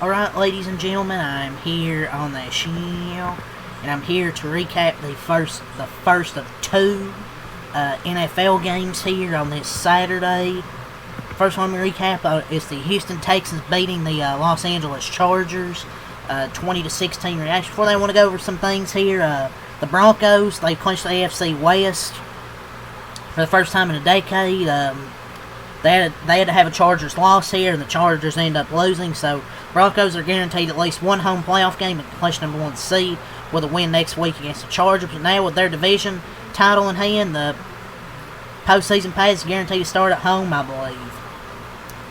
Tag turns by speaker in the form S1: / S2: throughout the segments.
S1: Alright, ladies and gentlemen, I'm here on the show, and I'm here to recap the first of two NFL games here on this Saturday. First one we recap is the Houston Texans beating the Los Angeles Chargers, 20-16 reaction. Before that, I want to go over some things here. The Broncos, they clinched the AFC West for the first time in a decade. They had to have a Chargers loss here, and the Chargers ended up losing, so Broncos are guaranteed at least one home playoff game and clinch number one seed with a win next week against the Chargers. But now with their division title in hand, the postseason pass is guaranteed to start at home, I believe.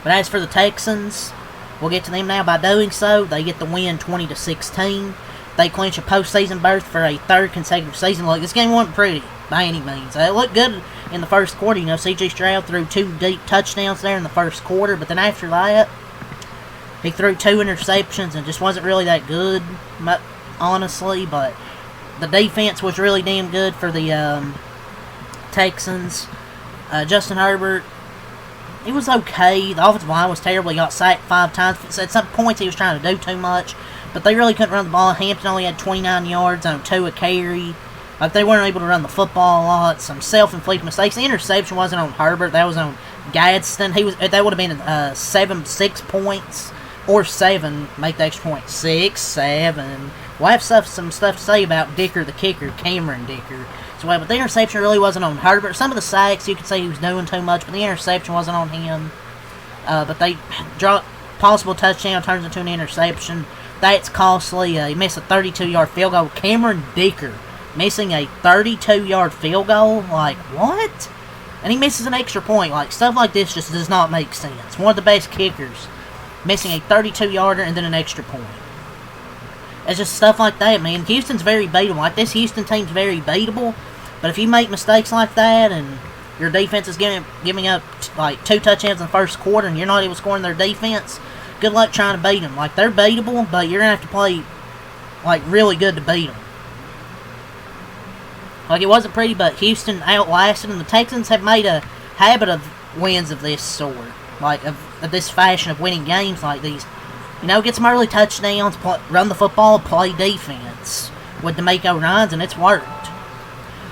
S1: But as for the Texans, we'll get to them now. By doing so, they get the win 20-16. They clinch a postseason berth for a third consecutive season. Look, this game wasn't pretty by any means. It looked good in the first quarter. You know, C.J. Stroud threw 2 deep touchdowns there in the first quarter, but then after that, he threw 2 interceptions and just wasn't really that good, honestly. But the defense was really damn good for the Texans. Justin Herbert, he was okay. The offensive line was terrible. He got sacked 5 times. At some points, he was trying to do too much, but they really couldn't run the ball. Hampton only had 29 yards on 2 a carry. Like, they weren't able to run the football a lot. Some self-inflicted mistakes. The interception wasn't on Herbert. That was on Gadsden. That would have been 6 points. Or 7. Make the extra point. 6, 7. We'll have some stuff to say about Dicker, the kicker. Cameron Dicker. So, but the interception really wasn't on Herbert. Some of the sacks, you could say he was doing too much. But the interception wasn't on him. But they dropped possible touchdown. Turns into an interception. That's costly. He missed a 32-yard field goal. Cameron Dicker missing a 32-yard field goal? Like, what? And he misses an extra point. Like, stuff like this just does not make sense. One of the best kickers missing a 32-yarder and then an extra point. It's just stuff like that, man. Houston's very beatable. Like, this Houston team's very beatable. But if you make mistakes like that and your defense is giving up, like, 2 touchdowns in the first quarter and you're not able to score in their defense, good luck trying to beat them. Like, they're beatable, but you're going to have to play, like, really good to beat them. Like, it wasn't pretty, but Houston outlasted, and the Texans have made a habit of wins of this sort. Like, of this fashion of winning games like these. You know, get some early touchdowns, run the football, play defense with DeMeco Ryans, and it's worked.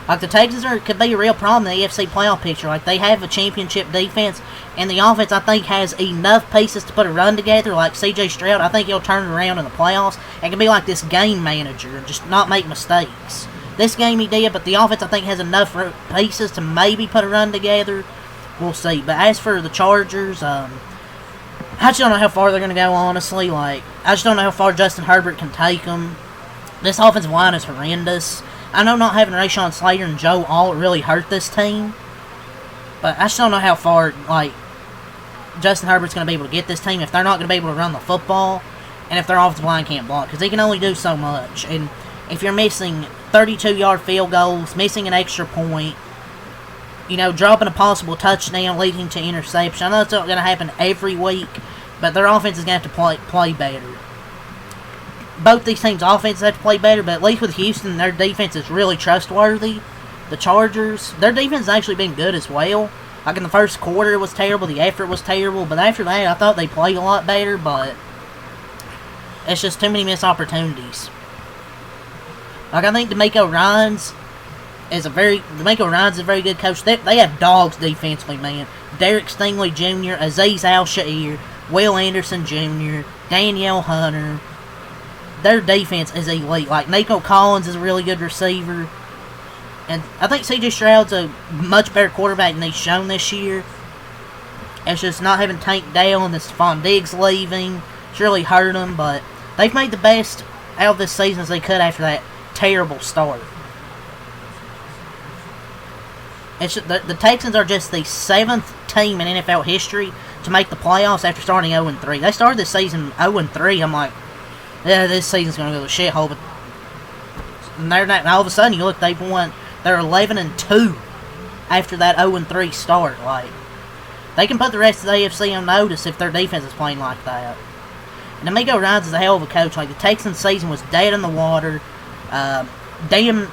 S1: Like, the Texans could be a real problem in the AFC playoff picture. Like, they have a championship defense, and the offense, I think, has enough pieces to put a run together. Like C.J. Stroud, I think he'll turn it around in the playoffs and can be like this game manager and just not make mistakes. This game he did, but the offense, I think, has enough pieces to maybe put a run together. We'll see. But as for the Chargers, I just don't know how far they're going to go, honestly. Like, I just don't know how far Justin Herbert can take them. This offensive line is horrendous. I know not having Rashawn Slater and Joe Alt really hurt this team, but I just don't know how far, like, Justin Herbert's going to be able to get this team if they're not going to be able to run the football and if their offensive line can't block, because they can only do so much. And if you're missing 32-yard field goals, missing an extra point, you know, dropping a possible touchdown leading to interception. I know it's not going to happen every week, but their offense is going to have to play better. Both these teams' offenses have to play better, but at least with Houston, their defense is really trustworthy. The Chargers, their defense has actually been good as well. Like, in the first quarter, it was terrible. The effort was terrible. But after that, I thought they played a lot better, but it's just too many missed opportunities. Like, I think DeMeco Ryans is a very good coach. They have dogs defensively, man. Derek Stingley Jr., Azeez Al-Shaair, Will Anderson Jr., Danielle Hunter. Their defense is elite. Like, Nico Collins is a really good receiver. And I think C.J. Stroud's a much better quarterback than he's shown this year. It's just not having Tank Dell and this Stephon Diggs leaving. It's really hurt them, but they've made the best out of this season as they could after that terrible start. The Texans are just the 7th team in NFL history to make the playoffs after starting 0-3. They started this season 0-3. I'm like, yeah, this season's going to go to shithole. But all of a sudden, you look, they're 11-2 after that 0-3 start. Like, they can put the rest of the AFC on notice if their defense is playing like that. And DeMeco Ryans is a hell of a coach. Like, the Texans season was dead in the water. Damn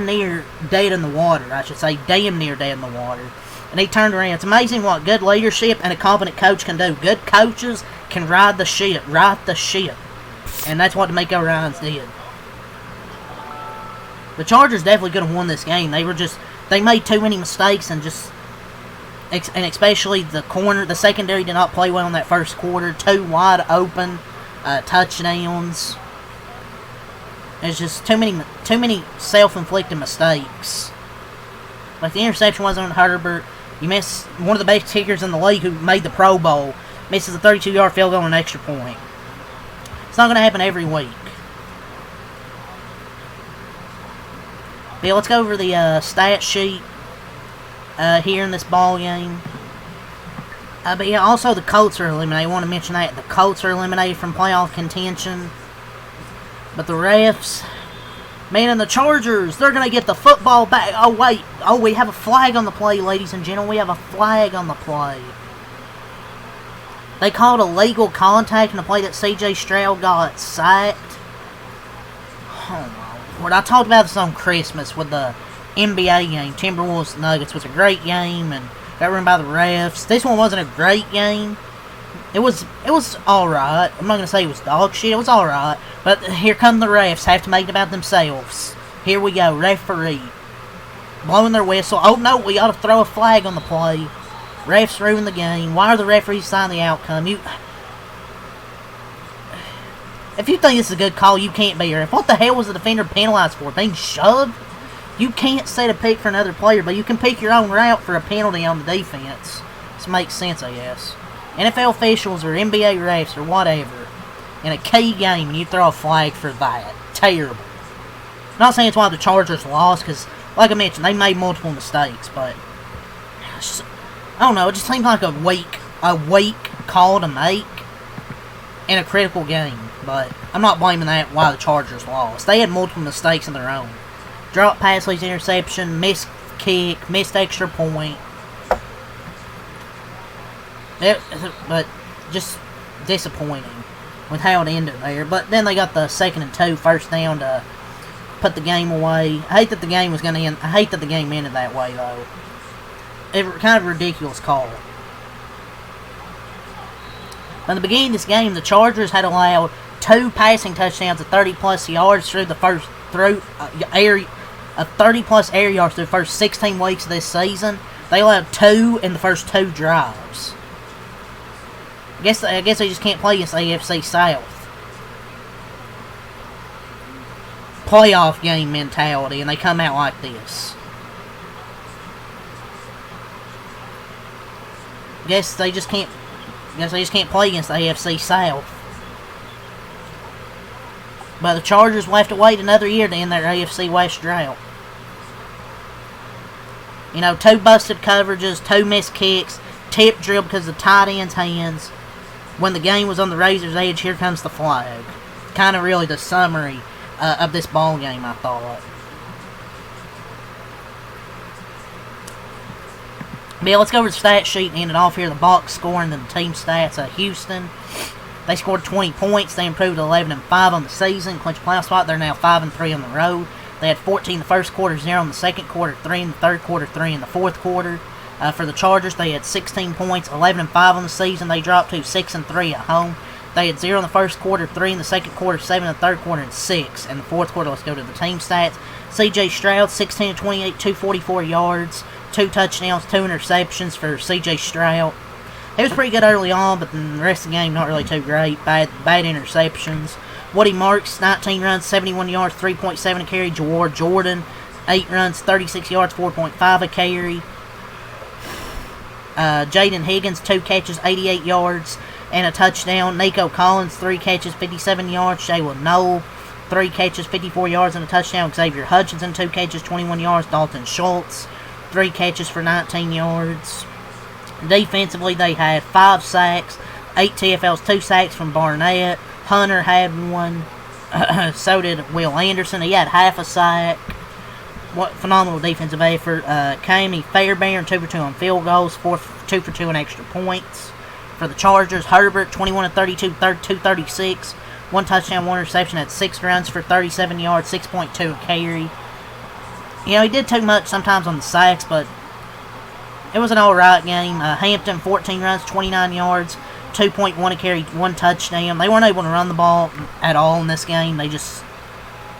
S1: near dead in the water, I should say. Damn near dead in the water. And he turned around. It's amazing what good leadership and a competent coach can do. Good coaches can ride the ship, and that's what DeMeco Ryans did. The Chargers definitely could have won this game. They made too many mistakes, and especially the secondary did not play well in that first quarter. 2 wide open touchdowns. It's just too many self-inflicted mistakes. Like the interception wasn't on Herbert. You miss one of the best kickers in the league who made the Pro Bowl. Misses a 32-yard field goal and an extra point. It's not going to happen every week. But yeah, let's go over the stat sheet here in this ball game. But yeah, also the Colts are eliminated. I want to mention that. The Colts are eliminated from playoff contention. But the refs, man, and the Chargers, they're going to get the football back. Oh, wait. Oh, we have a flag on the play, ladies and gentlemen. We have a flag on the play. They called a legal contact in the play that C.J. Stroud got sacked. Oh, my Lord. I talked about this on Christmas with the NBA game. Timberwolves Nuggets was a great game and got run by the refs. This one wasn't a great game. It was alright. I'm not going to say it was dog shit. It was alright. But here come the refs. Have to make it about themselves. Here we go. Referee. Blowing their whistle. Oh, no. We ought to throw a flag on the play. Refs ruin the game. Why are the referees signing the outcome? If you think this is a good call, you can't be here. What the hell was the defender penalized for? Being shoved? You can't set a pick for another player, but you can pick your own route for a penalty on the defense. This makes sense, I guess. NFL officials or NBA refs or whatever in a key game, and you throw a flag for that. Terrible. I'm not saying it's why the Chargers lost, because, like I mentioned, they made multiple mistakes, but I don't know, it just seems like a weak call to make in a critical game, but I'm not blaming that why the Chargers lost. They had multiple mistakes of their own. Drop pass leads interception, missed kick, missed extra point. But just disappointing with how it ended there. But then they got the 2nd and 2 first down to put the game away. I hate that the game was going to end. I hate that the game ended that way, though. It kind of a ridiculous call. In the beginning of this game, the Chargers had allowed 2 passing touchdowns of 30-plus yards through the first 30-plus air yards through the first 16 weeks of this season. They allowed 2 in the first 2 drives. I guess they just can't play against the AFC South. Playoff game mentality, and they come out like this. Guess they just can't play against the AFC South. But the Chargers will have to wait another year to end their AFC West drought. 2 busted coverages, 2 missed kicks, tip drill because of the tight end's hands. When the game was on the razor's edge, here comes the flag. Kind of really the summary of this ball game, I thought. But yeah, let's go over the stat sheet and end it off here. The box score and then the team stats. Houston, they scored 20 points. They improved to 11-5 on the season. Clinched a playoff spot. They're now 5-3 on the road. They had 14 in the first quarter, 0 in the second quarter, 3 in the third quarter, 3 in the fourth quarter. For the Chargers, they had 16 points, 11-5 on the season. They dropped to 6-3 at home. They had 0 in the first quarter, 3 in the second quarter, 7 in the third quarter, and 6 in the fourth quarter. Let's go to the team stats. C.J. Stroud, 16-28, 244 yards, 2 touchdowns, 2 interceptions for C.J. Stroud. He was pretty good early on, but the rest of the game not really too great. Bad interceptions. Woody Marks, 19 runs, 71 yards, 3.7 a carry. Jawar Jordan, 8 runs, 36 yards, 4.5 a carry. Jaden Higgins, 2 catches, 88 yards, and a touchdown. Nico Collins, 3 catches, 57 yards. Jalen Noel, 3 catches, 54 yards, and a touchdown. Xavier Hutchinson, 2 catches, 21 yards. Dalton Schultz, 3 catches for 19 yards. Defensively, they had 5 sacks, 8 TFLs, 2 sacks from Barnett. Hunter had 1. So did Will Anderson. He had half a sack. What phenomenal defensive effort. Cammy Fairbairn, 2 for 2 on field goals, 2 for 2 on extra points. For the Chargers, Herbert, 21 of 32, 236, 1 touchdown, 1 reception, had 6 runs for 37 yards, 6.2 a carry. He did too much sometimes on the sacks, but it was an alright game. Hampton, 14 runs, 29 yards, 2.1 a carry, 1 touchdown. They weren't able to run the ball at all in this game. They just,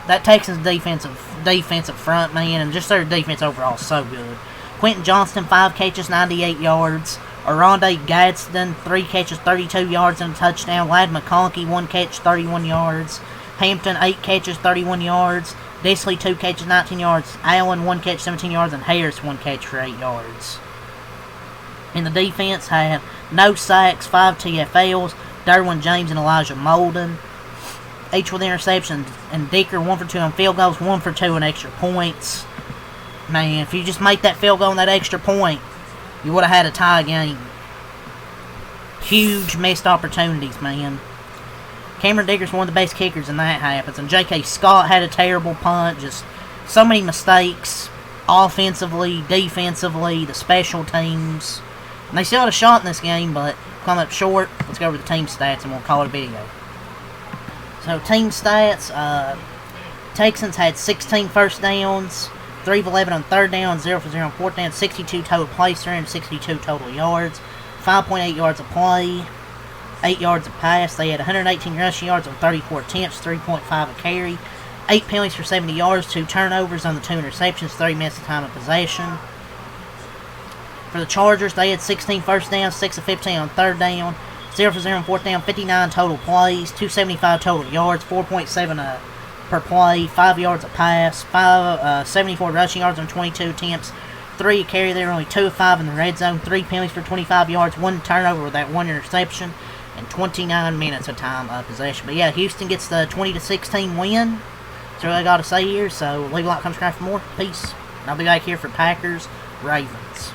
S1: that Texans defensive front, man, and just their defense overall is so good. Quentin Johnston, 5 catches, 98 yards. Aronde Gadsden, 3 catches, 32 yards and a touchdown. Lad McConkey, 1 catch, 31 yards. Hampton, 8 catches, 31 yards. Disley, 2 catches, 19 yards. Allen, 1 catch, 17 yards. And Harris, 1 catch for 8 yards. In the defense, had no sacks, 5 TFLs. Derwin James and Elijah Molden, each with interceptions. And Dicker, 1 for 2 on field goals, 1 for 2 on extra points. Man, if you just make that field goal on that extra point, you would have had a tie game. Huge missed opportunities, man. Cameron Digger's one of the best kickers, and that happens. And J.K. Scott had a terrible punt. Just so many mistakes. Offensively, defensively, the special teams. And they still had a shot in this game, but come up short. Let's go over the team stats, and we'll call it a video. So, team stats. Texans had 16 first downs. 3 of 11 on third down, 0 for 0 on fourth down, 62 total plays, 362 total yards, 5.8 yards a play, 8 yards a pass. They had 118 rushing yards on 34 attempts, 3.5 a carry, 8 penalties for 70 yards, 2 turnovers on the 2 interceptions, 3 minutes of time of possession. For the Chargers, they had 16 first downs, 6 of 15 on third down, 0 for 0 on fourth down, 59 total plays, 275 total yards, 4.7 per play, 5 yards a pass, 74 rushing yards on 22 attempts, 3 a carry. They were only 2 of 5 in the red zone, 3 penalties for 25 yards, 1 turnover with that 1 interception, and 29 minutes of time of possession. But yeah, Houston gets the 20-16 win. That's all I got to say here. So leave a like, subscribe for more. Peace. And I'll be back here for Packers Ravens.